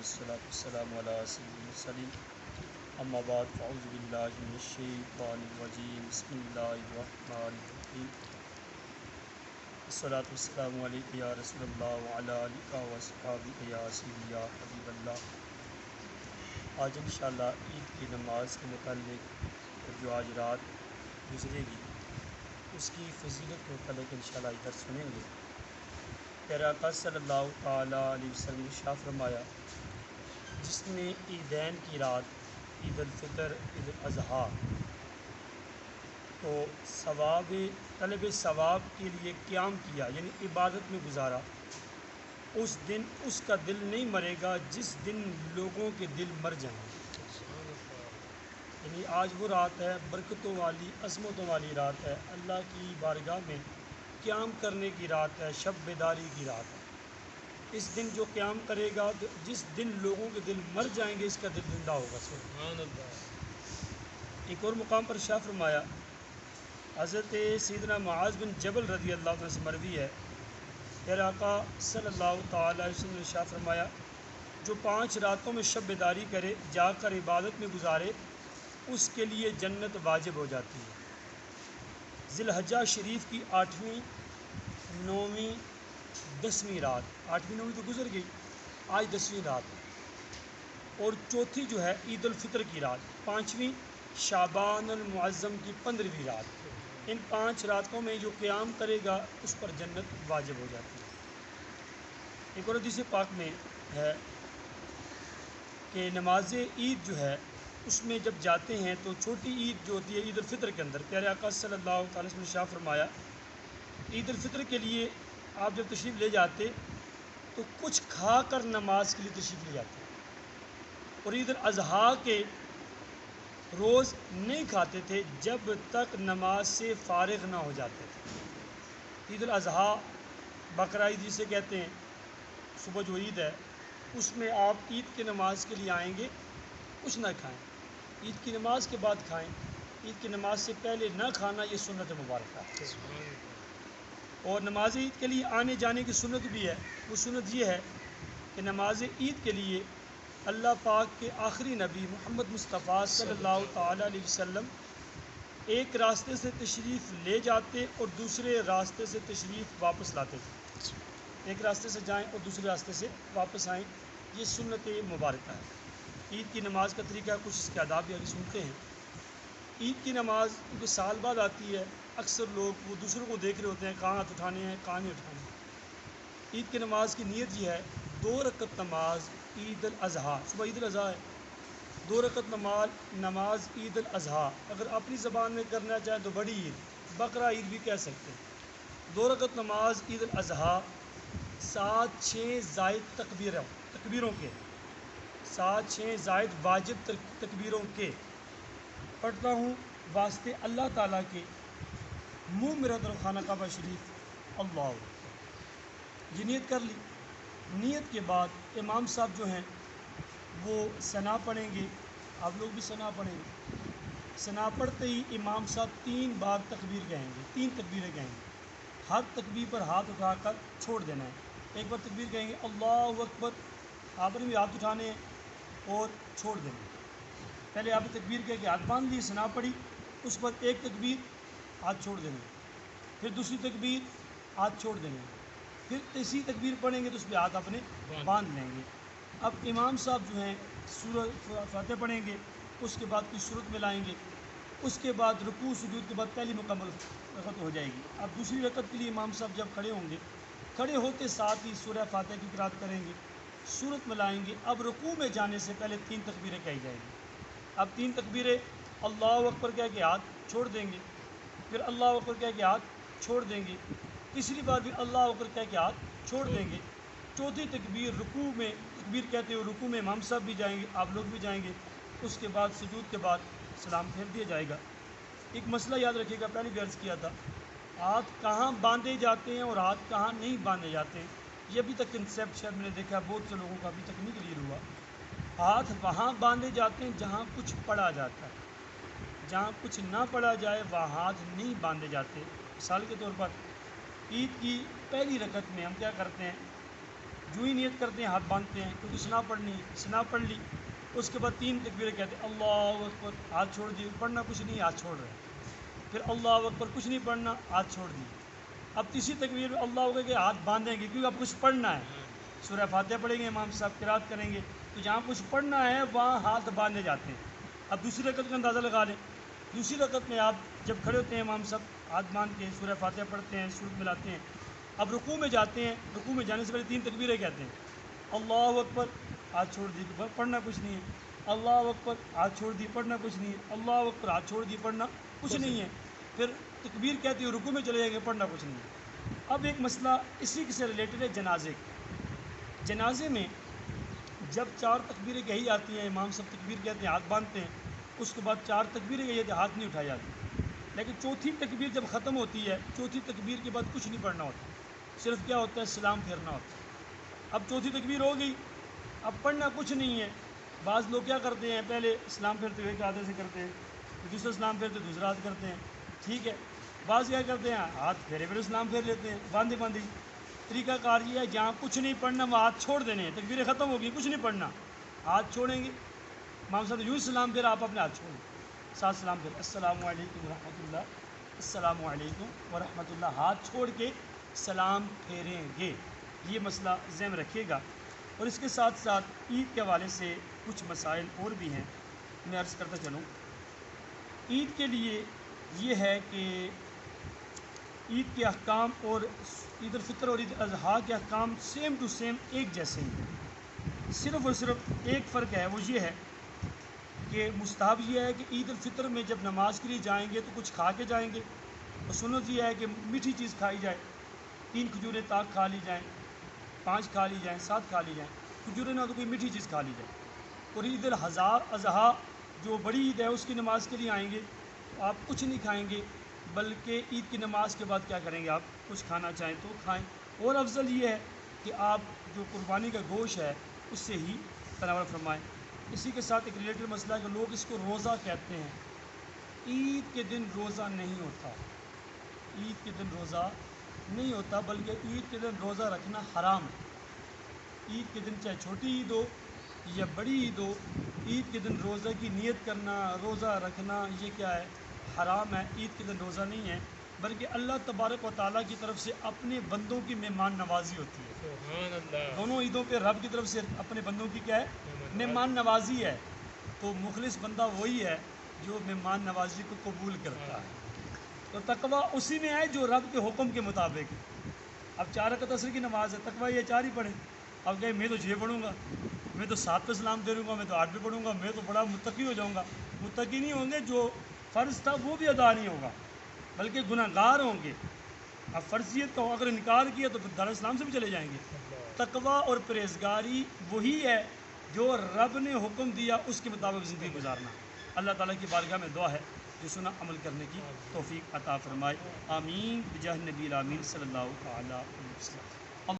والصلاة والسلام علی سید المرسلین اما بعد فاعوذ باللہ من الشیطان الرجیم بسم اللہ الرحمن الرحیم الصلاة والسلام علیک یا رسول اللہ وعلی آلک واصحابک یا سیدی یا حبیب اللہ۔ آج انشاءاللہ عید کی نماز کے متعلق جو آج رات گزرے گی اس کی فضیلت کے متعلق انشاءاللہ ادھر سنیں گے۔ پیارے آقا صلی اللہ تعالیٰ علیہ وسلم نے ارشاد فرمایا، جس نے عیدین کی رات عید الفطر عید الاضحیٰ کو طلب ثواب کے لیے قیام کیا یعنی عبادت میں گزارا، اس دن اس کا دل نہیں مرے گا جس دن لوگوں کے دل مر جائیں۔ یعنی آج وہ رات ہے، برکتوں والی عظمتوں والی رات ہے، اللہ کی بارگاہ میں قیام کرنے کی رات ہے، شب بیداری کی رات ہے۔ اس دن جو قیام کرے گا، جس دن لوگوں کے دل مر جائیں گے، اس کا دل زندہ ہوگا۔ سبحان اللہ۔ ایک اور مقام پر ارشاد فرمایا، حضرت سیدنا معاذ بن جبل رضی اللہ عنہ سے مروی ہے، پیارے آقا صلی اللہ تعالیٰ علیہ وسلم نے ارشاد فرمایا، جو 5 راتوں میں شب بیداری کرے، جا کر عبادت میں گزارے، اس کے لیے جنت واجب ہو جاتی ہے۔ ذی الحجہ شریف کی 8ویں 9ویں 10ویں رات، 8ویں 9ویں تو گزر گئی، آج 10ویں رات ہے، اور چوتھی جو ہے عید الفطر کی رات، 5ویں شعبان المعظم کی 15ویں رات۔ ان 5 راتوں میں جو قیام کرے گا اس پر جنت واجب ہو جاتی ہے۔ ایک اور حدیث پاک میں ہے کہ نماز عید جو ہے اس میں جب جاتے ہیں تو چھوٹی عید جو ہوتی ہے عید الفطر کے اندر، پیارے آقا صلی اللہ تعالیٰ وسلم نے ارشاد فرمایا، عید الفطر کے لیے آپ جب تشریف لے جاتے تو کچھ کھا کر نماز کے لیے تشریف لے جاتے، اور عید الاضحیٰ کے روز نہیں کھاتے تھے جب تک نماز سے فارغ نہ ہو جاتے تھے۔ عید الاضحیٰ بقرہ عید جسے کہتے ہیں، صبح جو عید ہے اس میں آپ عید کی نماز کے لیے آئیں گے، کچھ نہ کھائیں، عید کی نماز کے بعد کھائیں، عید کی نماز سے پہلے نہ کھانا، یہ سنت مبارکہ ہے۔ اور نماز عید کے لیے آنے جانے کی سنت بھی ہے۔ وہ سنت یہ ہے کہ نماز عید کے لیے اللہ پاک کے آخری نبی محمد مصطفیٰ صلی اللہ تعالیٰ علیہ وسلم ایک راستے سے تشریف لے جاتے اور دوسرے راستے سے تشریف واپس لاتے تھے۔ ایک راستے سے جائیں اور دوسرے راستے سے واپس آئیں، یہ سنت مبارکہ ہے۔ عید کی نماز کا طریقہ کچھ اس کے آداب بھی ابھی سنتے ہیں۔ عید کی نماز کیونکہ سال بعد آتی ہے، اکثر لوگ وہ دوسروں کو دیکھ رہے ہوتے ہیں کہاں ہاتھ اٹھانے ہیں کہاں نہیں اٹھانے ہیں۔ عید کی نماز کی نیت یہ ہے، 2 رکعت نماز عید الاضحیٰ، صبح عید الاضحیٰ ہے، 2 رکعت نماز عید الاضحیٰ، اگر اپنی زبان میں کرنا چاہیں تو بڑی عید، بقرہ عید بھی کہہ سکتے ہیں۔ 2 رکعت نماز عید الاضحیٰ 7-6 زائد تکبیروں کے، 7-6 زائد واجب تکبیروں کے پڑھتا ہوں واسطے اللہ تعالیٰ کے، منہ میں رہتا ہوں خانہ کعبہ شریف، اللہ اکبر۔ یہ نیت کر لی۔ نیت کے بعد امام صاحب جو ہیں وہ ثنا پڑھیں گے، آپ لوگ بھی ثنا پڑھیں گے۔ ثنا پڑھتے ہی امام صاحب 3 بار تکبیر کہیں گے، 3 تکبیریں کہیں گے، ہر تکبیر پر ہاتھ اٹھا کر چھوڑ دینا ہے۔ ایک بار تکبیر کہیں گے اللہ اکبر، آپ نے بھی ہاتھ اٹھانے ہیں اور چھوڑ دینا ہے۔ پہلے آپ نے تکبیر کہہ کے ہاتھ باندھ لی، ثنا پڑھی، اس پر ایک تکبیر ہاتھ چھوڑ دینا ہے، پھر دوسری تکبیر ہاتھ چھوڑ دینا ہے، پھر تیسری تکبیر پڑھیں گے تو اس پہ ہاتھ اپنے باندھ لیں گے۔ اب امام صاحب جو ہیں سورۃ فاتحہ پڑھیں گے، اس کے بعد کی صورت میں لائیں گے، اس کے بعد رکوع سجود کے بعد پہلی مکمل رکعت ہو جائے گی۔ اب دوسری رکعت کے لیے امام صاحب جب کھڑے ہوں گے، کھڑے ہوتے ساتھ ہی سورہ فاتحہ کی قرات کریں گے، صورت میں لائیں گے۔ اب رکوع میں جانے سے پہلے 3 تکبیریں کہی جائیں گی۔ اب 3 تکبیریں اللہ اکبر کہہ کے ہاتھ چھوڑ دیں گے، پھر اللہ اکبر کہہ کے ہاتھ چھوڑ دیں گے، تیسری بار بھی اللہ اکبر کہہ کے ہاتھ چھوڑ دیں گے، چوتھی تکبیر رکوع میں تکبیر کہتے ہوئے رکوع میں امام صاحب بھی جائیں گے، آپ لوگ بھی جائیں گے، اس کے بعد سجود کے بعد سلام پھیر دیا جائے گا۔ ایک مسئلہ یاد رکھیے گا، پہلے بھی عرض کیا تھا، ہاتھ کہاں باندھے جاتے ہیں اور ہاتھ کہاں نہیں باندھے جاتے ہیں، یہ ابھی تک کنسیپٹ شاید میں نے دیکھا بہت سے لوگوں کا ابھی تک نہیں کلیئر ہوا۔ ہاتھ وہاں باندھے جاتے ہیں جہاں کچھ پڑھا جاتا ہے، جہاں کچھ نہ پڑھا جائے وہاں ہاتھ نہیں باندھے جاتے۔ مثال کے طور پر عید کی پہلی رکعت میں ہم کیا کرتے ہیں، جو ہی نیت کرتے ہیں ہاتھ باندھتے ہیں، کیونکہ سنا پڑھنی ہے، سنا پڑھ لی، اس کے بعد 3 تکبیریں کہتے ہیں، اللہ اکبر، ہاتھ چھوڑ دیے، پڑھنا کچھ نہیں، ہاتھ چھوڑ رہے ہیں، پھر اللہ اکبر، کچھ نہیں پڑھنا، ہاتھ چھوڑ دیے، اب تیسری تکبیر میں اللہ اکبر کے ہاتھ باندھیں گے، کیونکہ اب کچھ پڑھنا ہے، سورہ فاتحہ پڑھیں گے، امام صاحب قرات کریں گے، تو جہاں کچھ پڑھنا ہے وہاں ہاتھ باندھے جاتے ہیں۔ اب دوسری رکعت کا اندازہ لگا لیں، دوسری رکعت میں آپ جب کھڑے ہوتے ہیں امام صاحب ہاتھ باندھ کے سورہ فاتحہ پڑھتے ہیں، سورت ملاتے ہیں، اب رکوع میں جاتے ہیں، رکوع میں جانے سے پہلے 3 تکبیریں کہتے ہیں، اللہ اکبر، ہاتھ چھوڑ دیے، پڑھنا کچھ نہیں ہے، اللہ اکبر، ہاتھ چھوڑ دیے، پڑھنا کچھ نہیں ہے، اللہ اکبر، ہاتھ چھوڑ دیے، پڑھنا کچھ نہیں ہے، پھر تکبیر کہتے ہوئے رکوع میں چلے جائیں گے، پڑھنا کچھ نہیں ہے۔ اب ایک مسئلہ اسی سے ریلیٹڈ ہے جنازے کا۔ جنازے میں جب 4 تکبیریں کہی جاتی ہیں، امام صاحب تکبیر کہتے ہیں، ہاتھ باندھتے ہیں، اس کے بعد 4 تکبیریں کہی جاتی ہیں، ہاتھ نہیں اٹھائے جاتے، لیکن چوتھی تکبیر جب ختم ہوتی ہے، چوتھی تکبیر کے بعد کچھ نہیں پڑھنا ہوتا، صرف کیا ہوتا ہے، سلام پھیرنا ہوتا ہے۔ اب چوتھی تکبیر ہو گئی، اب پڑھنا کچھ نہیں ہے۔ بعض لوگ کیا کرتے ہیں، پہلے اسلام پھیرتے ہوئے ایک ہاتھ سے کرتے ہیں، دوسرا اسلام پھیرتے دوسرا ہاتھ کرتے ہیں، ٹھیک ہے۔ بعض کیا کرتے ہیں، ہاتھ پھیرے پھر اسلام پھیر لیتے ہیں، باندھے باندھے۔ طریقہ کار یہ ہے، جہاں کچھ نہیں پڑھنا وہ ہاتھ چھوڑ دینے ہیں، تکبیریں ختم ہو گئی، کچھ نہیں پڑھنا، ہاتھ چھوڑیں گے، امام صاحب یوں سلام پھیرا، آپ اپنے ہاتھ چھوڑیں، ساتھ سلام پھیر، السلام علیکم ورحمۃ اللہ، السلام علیکم ورحمۃ اللہ، ہاتھ چھوڑ کے سلام پھیریں گے۔ یہ مسئلہ ذہن میں رکھیے گا۔ اور اس کے ساتھ ساتھ عید کے حوالے سے کچھ مسائل اور بھی ہیں، میں عرض کرتا چلوں۔ عید کے لیے یہ ہے کہ عید کے احکام اور عید الفطر اور عید الاضحیٰ کے احکام سیم ٹو سیم ایک جیسے ہیں، صرف اور صرف ایک فرق ہے، وہ یہ ہے کہ مستحب یہ ہے کہ عید الفطر میں جب نماز کے لیے جائیں گے تو کچھ کھا کے جائیں گے، اور سنت یہ ہے کہ میٹھی چیز کھائی جائے، 3 کھجوریں تاک کھا لی جائیں، 5 کھا لی جائیں، 7 کھا لی جائیں، کھجوریں نہ تو کوئی میٹھی چیز کھا لی جائے۔ اور عید الاضحیٰ جو بڑی عید ہے، اس کی نماز کے لیے آئیں گے تو آپ کچھ نہیں کھائیں گے، بلکہ عید کی نماز کے بعد کیا کریں گے، آپ کچھ کھانا چاہیں تو کھائیں، اور افضل یہ ہے کہ آپ جو قربانی کا گوشت ہے اس سے ہی تناول فرمائیں۔ اسی کے ساتھ ایک ریلیٹڈ مسئلہ ہے کہ لوگ اس کو روزہ کہتے ہیں، عید کے دن روزہ نہیں ہوتا، عید کے دن روزہ نہیں ہوتا، بلکہ عید کے دن روزہ رکھنا حرام ہے۔ عید کے دن چاہے چھوٹی عید ہو یا بڑی عید ہو، عید کے دن روزہ کی نیت کرنا، روزہ رکھنا، یہ کیا ہے، حرام ہے۔ عید کے دن روزہ نہیں ہے، بلکہ اللہ تبارک و تعالیٰ کی طرف سے اپنے بندوں کی مہمان نوازی ہوتی ہے۔ سبحان اللہ، دونوں عیدوں پہ رب کی طرف سے اپنے بندوں کی کیا ہے، مہمان نوازی ہے۔ تو مخلص بندہ وہی ہے جو مہمان نوازی کو قبول کرتا ہے۔ تو تقویٰ اسی میں ہے جو رب کے حکم کے مطابق ہے۔ اب 4 رکعت عصر کی نماز ہے، تقویٰ یہ 4 ہی پڑھیں، اب کہیں میں تو 6 پڑھوں گا، میں تو 7 پہ سلام پھیروں گا، میں تو 8 پہ پڑھوں گا، میں تو بڑا متقی ہو جاؤں گا۔ متقی نہیں ہوں گے، جو فرض تھا وہ بھی ادا نہیں ہوگا، بلکہ گناہ گار ہوں گے۔ اب فرضیت کا اگر انکار کیا تو پھر دارالاسلام سے بھی چلے جائیں گے۔ تقویٰ اور پرہیزگاری وہی ہے جو رب نے حکم دیا اس کے مطابق زندگی گزارنا۔ اللہ تعالیٰ کی بارگاہ میں دعا ہے جو سنا عمل کرنے کی توفیق عطا فرمائے، آمین بجاہ نبی الامین صلی اللہ تعالیٰ علیہ وسلم۔